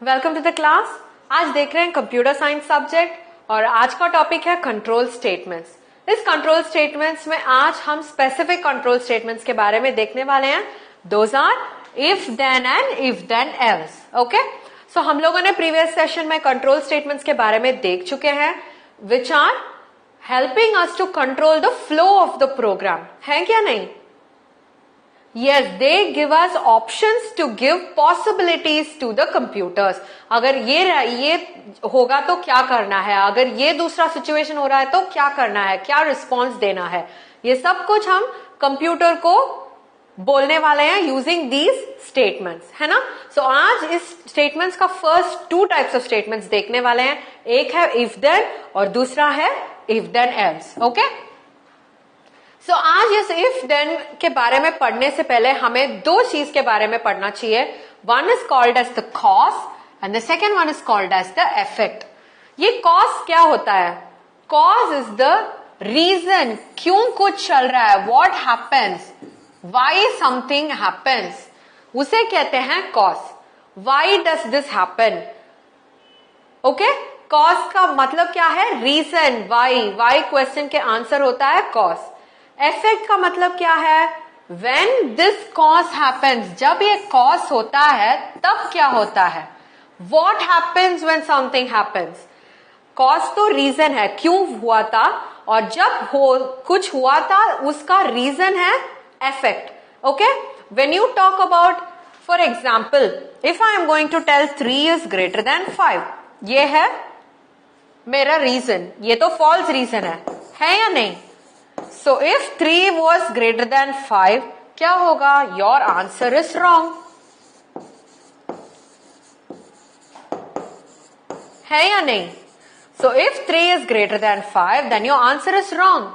Welcome to the class. आज देख रहे हैं कंप्यूटर साइंस सब्जेक्ट और आज का टॉपिक है कंट्रोल स्टेटमेंट्स। इस कंट्रोल स्टेटमेंट्स में आज हम स्पेसिफिक कंट्रोल स्टेटमेंट्स के बारे में देखने वाले हैं। Those are if then and if then else. Okay, so हम लोगों ने प्रीवियस सेशन में कंट्रोल स्टेटमेंट्स के बारे में देख चुके हैं which are helping us to control the flow of the program, है क्या नहीं? Yes, they give us options to give possibilities to the computers. अगर ये होगा तो क्या करना है, अगर ये दूसरा सिचुएशन हो रहा है तो क्या करना है, क्या रिस्पॉन्स देना है, ये सब कुछ हम कंप्यूटर को बोलने वाले हैं यूजिंग दीज स्टेटमेंट्स, है ना? सो आज इस स्टेटमेंट्स का first two types of statements देखने वाले हैं। एक है इफ देन और दूसरा है इफ देन एल्स। ओके, सो आज इस इफ देन के बारे में पढ़ने से पहले हमें दो चीज के बारे में पढ़ना चाहिए। One is called as the cause and the second one is called as the effect. ये कॉज क्या होता है? कॉज इज द रीजन, क्यों कुछ चल रहा है, what happens, why something happens, उसे कहते हैं cause. Why does this happen? Okay, cause का मतलब क्या है? रीजन, व्हाई क्वेश्चन के आंसर होता है कॉज। इफेक्ट का मतलब क्या है? When this cause happens, जब ये cause होता है तब क्या होता है? What happens when something happens? Cause तो reason है, क्यों हुआ था, और जब कुछ हुआ था उसका reason है effect. Okay? When you talk about, for example, if I am going to tell 3 is greater than 5, ये है मेरा reason, ये तो false reason है या नहीं? So if 3 was greater than 5, क्या होगा? Your answer is wrong. है या नहीं? So if 3 is greater than 5, then your answer is wrong.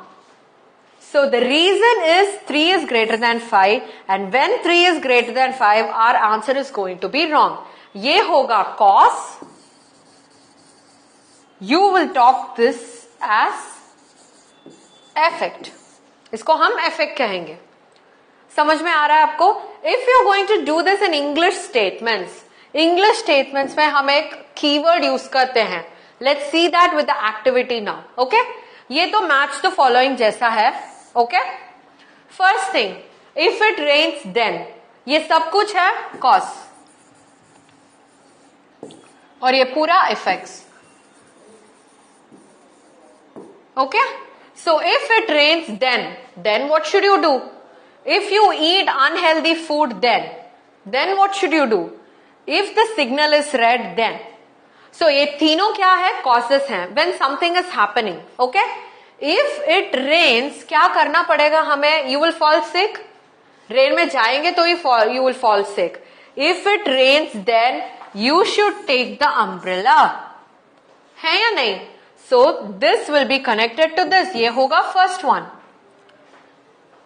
So the reason is 3 is greater than 5, and when 3 is greater than 5, our answer is going to be wrong. ये होगा cause. You will talk this as effect, इसको हम effect कहेंगे। समझ में आ रहा है आपको? If you are going to do this in English statements में हम एक कीवर्ड यूज करते हैं। Let's see that with the activity now. Okay, ये तो मैच द फॉलोइंग जैसा है। Okay, first thing, if it rains then, ये सब कुछ है कॉज और ये पूरा effects. Okay, so if it rains then what should you do? If you eat unhealthy food then what should you do? If the signal is red then. So ये तीनों क्या है? causes हैं when something is happening. Okay, if it rains क्या करना पड़ेगा हमें? You will fall sick. Rain में जाएंगे तो you will fall sick. If it rains then you should take the umbrella, है या नहीं? So this will be connected to this. ये होगा first one.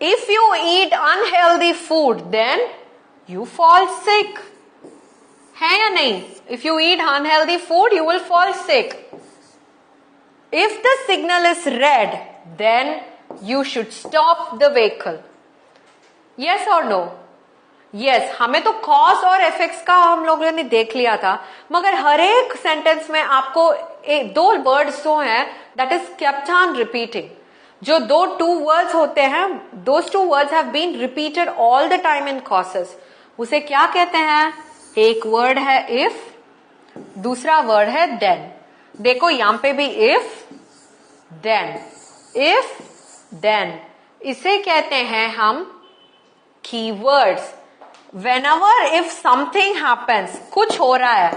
If you eat unhealthy food, then you fall sick. है या नहीं? If you eat unhealthy food, you will fall sick. If the signal is red, then you should stop the vehicle. Yes or no? Yes, हमें तो cause और effects का हम लोगों ने देख लिया था, मगर हर एक सेंटेंस में आपको दो वर्ड्स जो हैं that is kept on repeating. जो टू वर्ड्स होते हैं, those two words have been repeated all the time in causes, उसे क्या कहते हैं? एक वर्ड है इफ, दूसरा वर्ड है देन। देखो यहां पे भी इफ देन, इसे कहते हैं हम keywords. Whenever if something happens, कुछ हो रहा है,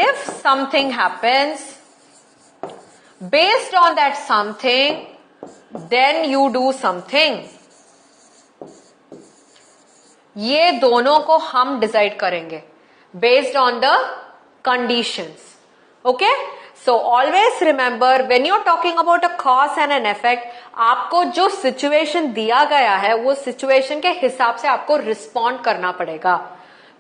if something happens, based on that something, then you do something. ये दोनों को हम डिसाइड करेंगे based on the conditions. Okay? So always remember when you're talking about a cause and an effect, आपको जो सिचुएशन दिया गया है वो सिचुएशन के हिसाब से आपको रिस्पॉन्ड करना पड़ेगा।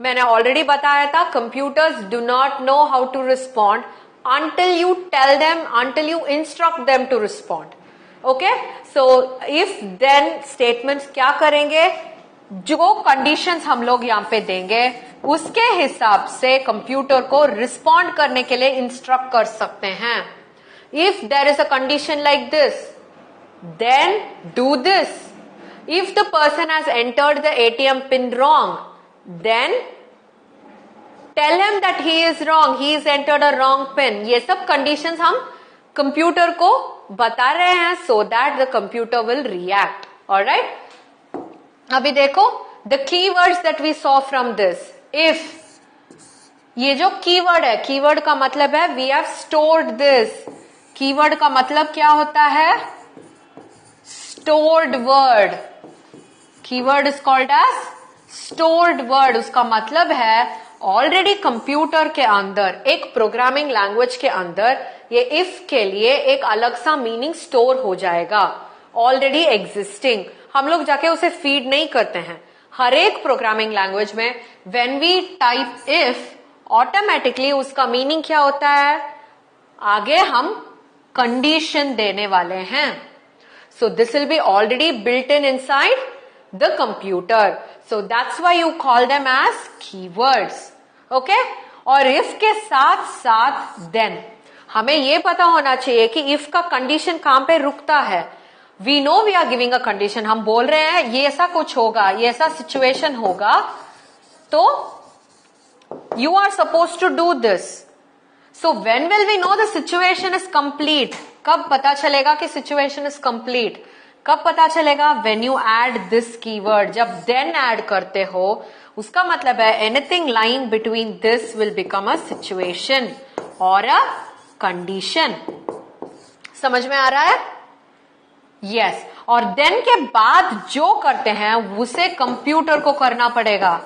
मैंने ऑलरेडी बताया था computers do not know how to respond until you tell them, until you instruct them to respond. Okay? So if then statements क्या करेंगे? जो कंडीशंस हम लोग यहाँ पे देंगे उसके हिसाब से कंप्यूटर को रिस्पॉन्ड करने के लिए इंस्ट्रक्ट कर सकते हैं। If there is a condition like this, then do this. If the person has entered the ATM pin wrong, then tell him that he is wrong, he is entered a wrong pin. ये सब conditions हम computer को बता रहे हैं so that the computer will react. Alright, अभी देखो the keywords that we saw from this. If, ये जो कीवर्ड है, कीवर्ड का मतलब है we have stored this. Keyword का मतलब क्या होता है? Stored word. Keyword is called as stored word. उसका मतलब है ऑलरेडी कंप्यूटर के अंदर, एक प्रोग्रामिंग लैंग्वेज के अंदर ये इफ के लिए एक अलग सा मीनिंग स्टोर हो जाएगा, ऑलरेडी एग्जिस्टिंग। हम लोग जाके उसे फीड नहीं करते हैं। हर एक प्रोग्रामिंग लैंग्वेज में when we type if, automatically उसका मीनिंग क्या होता है? आगे हम कंडीशन देने वाले हैं। So this will be already built in inside the computer, so that's why you call them as keywords. Okay, और इफ के साथ साथ देन हमें यह पता होना चाहिए कि इफ का कंडीशन कहां पे रुकता है। We know we are giving a condition, हम बोल रहे हैं ये ऐसा कुछ होगा, ये ऐसा सिचुएशन होगा, तो you are suppose to do this. So when will we know the situation is complete? कब पता चलेगा कि सिचुएशन इज कंप्लीट? कब पता चलेगा? When you add this keyword. जब देन ऐड करते हो, उसका मतलब है anything lying between this will become a situation और अ कंडीशन। समझ में आ रहा है? यस। और देन के बाद जो करते हैं उसे कंप्यूटर को करना पड़ेगा।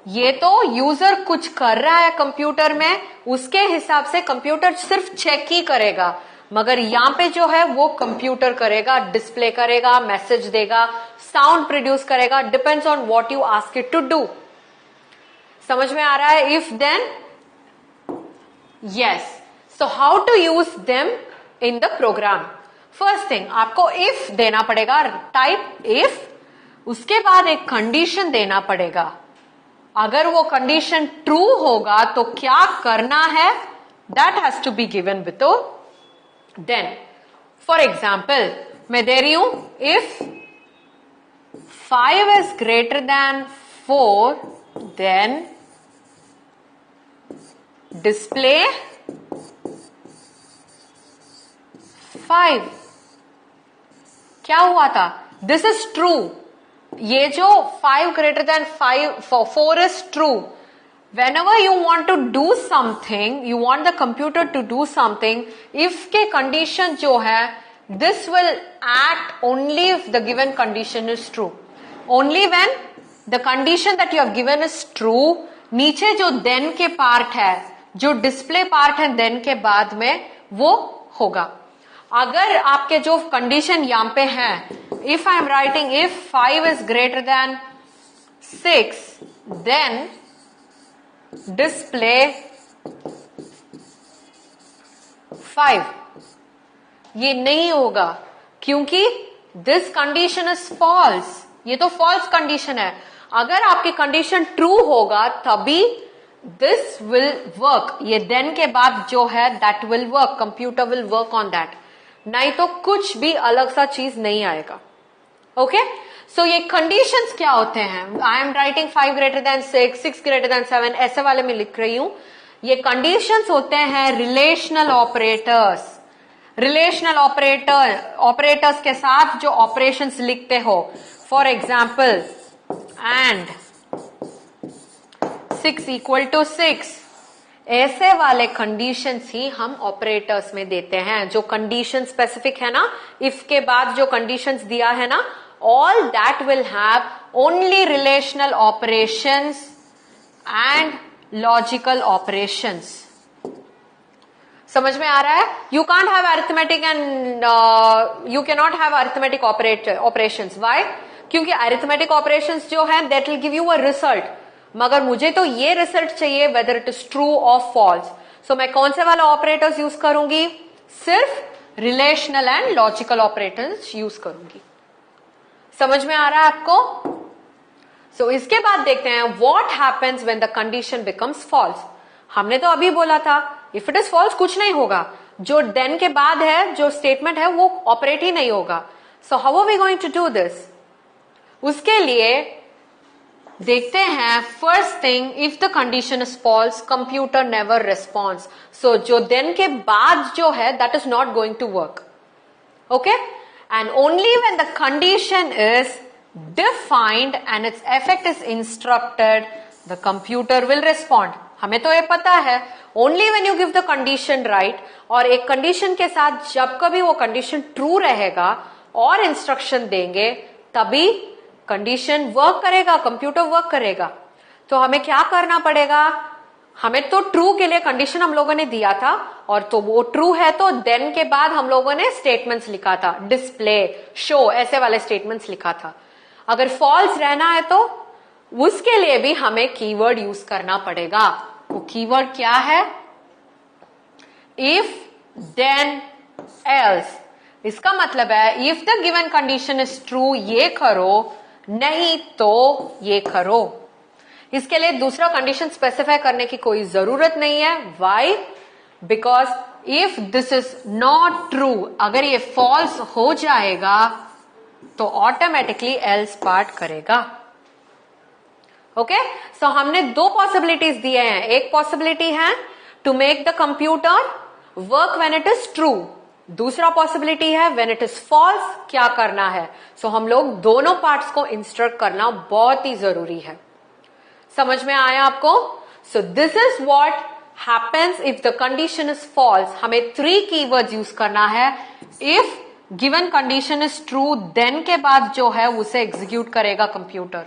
ये तो यूजर कुछ कर रहा है कंप्यूटर में, उसके हिसाब से कंप्यूटर सिर्फ चेक ही करेगा, मगर यहां पे जो है वो कंप्यूटर करेगा, डिस्प्ले करेगा, मैसेज देगा, साउंड प्रोड्यूस करेगा, depends on what you ask it to do. समझ में आ रहा है? If then, yes. So how to use them in the program? First thing, आपको इफ देना पड़ेगा, टाइप इफ, उसके बाद एक कंडीशन देना पड़ेगा। अगर वो कंडीशन ट्रू होगा तो क्या करना है, that has to be given with then. For example मैं दे रही हूं, if 5 is greater than 4, then display 5। क्या हुआ था? This is true. ये जो 5 greater than 4 is true. Whenever you want to do something, you want the computer to do something, if के condition जो है, this will act only if the given condition is true. Only when the condition that you have given is true, नीचे जो then के part है, जो display part है then के बाद में, वो होगा। अगर आपके जो कंडीशन यहां पे है, if I am writing if 5 is greater than 6, then display 5, ये नहीं होगा क्योंकि this condition is false। ये तो false condition है। अगर आपकी कंडीशन true होगा तभी this will work। ये then के बाद जो है that will work, computer will work on that। नहीं तो कुछ भी अलग सा चीज नहीं आएगा। ओके, सो ये कंडीशंस क्या होते हैं? I am writing 5 greater than 6, 6 greater than 7, ऐसे वाले में लिख रही हूं। ये कंडीशंस होते हैं रिलेशनल ऑपरेटर्स। रिलेशनल ऑपरेटर्स के साथ जो ऑपरेशंस लिखते हो, for example and 6 equal to 6, ऐसे वाले कंडीशंस ही हम ऑपरेटर्स में देते हैं। जो कंडीशन स्पेसिफिक है ना, इफ के बाद जो कंडीशंस दिया है ना, all that will have only relational operations and logical operations. समझ में आ रहा है? You can't have arithmetic and you can not have arithmetic operations. Why? क्योंकि अरिथमेटिक ऑपरेशंस जो है that will give you a result, मगर मुझे तो ये रिजल्ट चाहिए वेदर इट इज ट्रू और फॉल्स। सो मैं कौन से वाला ऑपरेटर्स यूज करूंगी? सिर्फ relational and logical operators use करूंगी। समझ में आ रहा है आपको? सो इसके बाद देखते हैं what happens when the condition becomes false. हमने तो अभी बोला था इफ इट इज फॉल्स कुछ नहीं होगा, जो देन के बाद है जो स्टेटमेंट है वो ऑपरेट ही नहीं होगा। So how are we going to do this? उसके लिए देखते हैं first thing, if the condition is false computer never responds. So जो देन के बाद जो है that is not going to work, okay. And only when the condition is defined and its effect is instructed, the computer will respond. हमें तो ये पता है only when you give the condition right, और एक कंडीशन के साथ जब कभी वो कंडीशन ट्रू रहेगा और इंस्ट्रक्शन देंगे तभी कंडीशन वर्क करेगा, कंप्यूटर वर्क करेगा। तो हमें क्या करना पड़ेगा? हमें तो ट्रू के लिए कंडीशन हम लोगों ने दिया था, और तो वो ट्रू है तो देन के बाद हम लोगों ने स्टेटमेंट्स लिखा था, डिस्प्ले, शो, ऐसे वाले स्टेटमेंट्स लिखा था। अगर फॉल्स रहना है तो उसके लिए भी हमें कीवर्ड यूज करना पड़ेगा। वो कीवर्ड क्या है? If, then, else. इसका मतलब है if the given condition is true ये करो, नहीं तो ये करो। इसके लिए दूसरा कंडीशन स्पेसिफाई करने की कोई जरूरत नहीं है। Why? Because if this is not true, अगर ये फॉल्स हो जाएगा तो ऑटोमेटिकली एल्स पार्ट करेगा। ओके, सो हमने दो पॉसिबिलिटीज दिए हैं। एक पॉसिबिलिटी है to make the computer work when it is true, दूसरा पॉसिबिलिटी है व्हेन इट इज फॉल्स क्या करना है। सो हम लोग दोनों पार्ट्स को इंस्ट्रक्ट करना बहुत ही जरूरी है। समझ में आया आपको? So this is what happens if the condition is false. हमें 3 कीवर्ड्स यूज करना है। If given condition is true, then के बाद जो है उसे एग्जीक्यूट करेगा कंप्यूटर।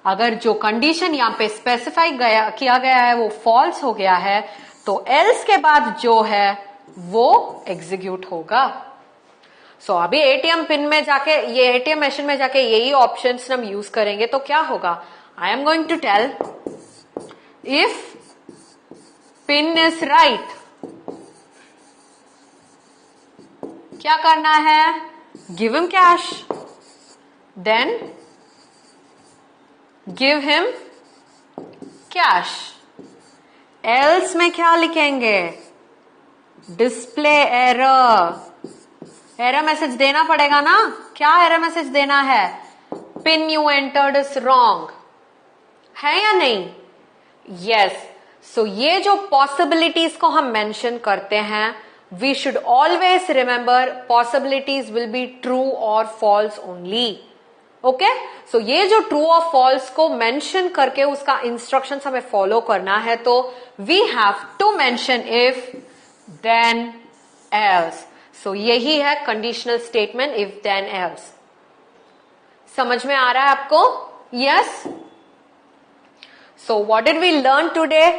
अगर जो कंडीशन यहां पे स्पेसिफाई किया गया है वो फॉल्स हो गया है तो एल्स के बाद जो है वो एग्जीक्यूट होगा। सो अभी एटीएम पिन में जाके, ये एटीएम मशीन में जाके यही ऑप्शंस हम यूज करेंगे तो क्या होगा? I am going to tell if pin is right, क्या करना है? Give him cash, then give him cash. Else में क्या लिखेंगे? Display error. एरर मैसेज देना पड़ेगा ना। क्या एरर मैसेज देना है? Pin you entered is wrong, है या नहीं? यस। सो ये जो पॉसिबिलिटीज को हम मेंशन करते हैं, we should always remember possibilities will be true or false only. Okay? So ये जो true or false को mention करके उसका instructions हमें follow करना है तो we have to mention if, then, else. So यही है conditional statement if, then, else. समझ में आ रहा है आपको? Yes? So what did we learn today?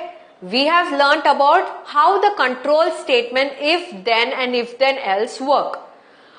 We have learnt about how the control statement if then and if then else work.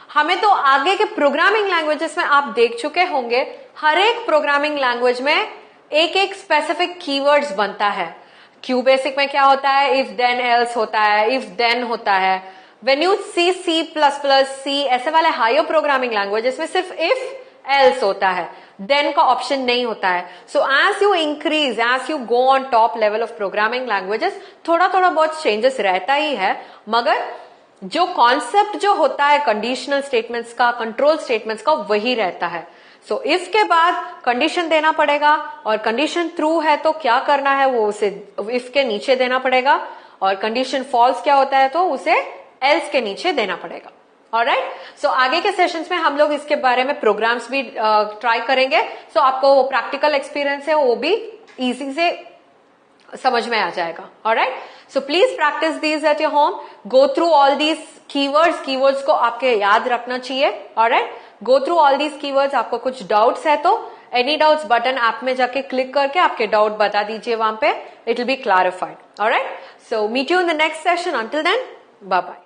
हमें तो आगे के प्रोग्रामिंग लैंग्वेजेस में आप देख चुके होंगे, हर एक प्रोग्रामिंग लैंग्वेज में एक एक स्पेसिफिक कीवर्ड्स बनता है। क्यू बेसिक में क्या होता है? इफ देन एल्स होता है, इफ देन होता है। When you see plus plus, C ऐसे वाले हायर प्रोग्रामिंग लैंग्वेजेस में सिर्फ इफ एल्स होता है, देन का ऑप्शन नहीं होता है। So as you increase, as you go on top level of programming languages, थोड़ा थोड़ा बहुत चेंजेस रहता ही है, मगर जो कॉन्सेप्ट जो होता है कंडीशनल स्टेटमेंट्स का, कंट्रोल स्टेटमेंट्स का, वही रहता है। सो इफ के बाद कंडीशन देना पड़ेगा, और कंडीशन ट्रू है तो क्या करना है? वो उसे इफ के नीचे देना पड़ेगा, और कंडीशन फॉल्स क्या होता है तो उसे एल्स के नीचे देना पड़ेगा। ऑलराइट, सो आगे के सेशंस में हम लोग इसके बारे में प्रोग्राम्स भी ट्राई करेंगे। सो आपको वो प्रैक्टिकल एक्सपीरियंस है वो भी इजी से समझ में आ जाएगा। Alright, so please practice these at your home, go through all these keywords को आपके याद रखना चाहिए। Alright, go through all these keywords. आपको कुछ डाउट्स है तो एनी डाउट्स बटन ऐप में जाके क्लिक करके आपके डाउट बता दीजिए, वहां पे it will be clarified. Alright, so meet you in the next session. Until then, bye bye.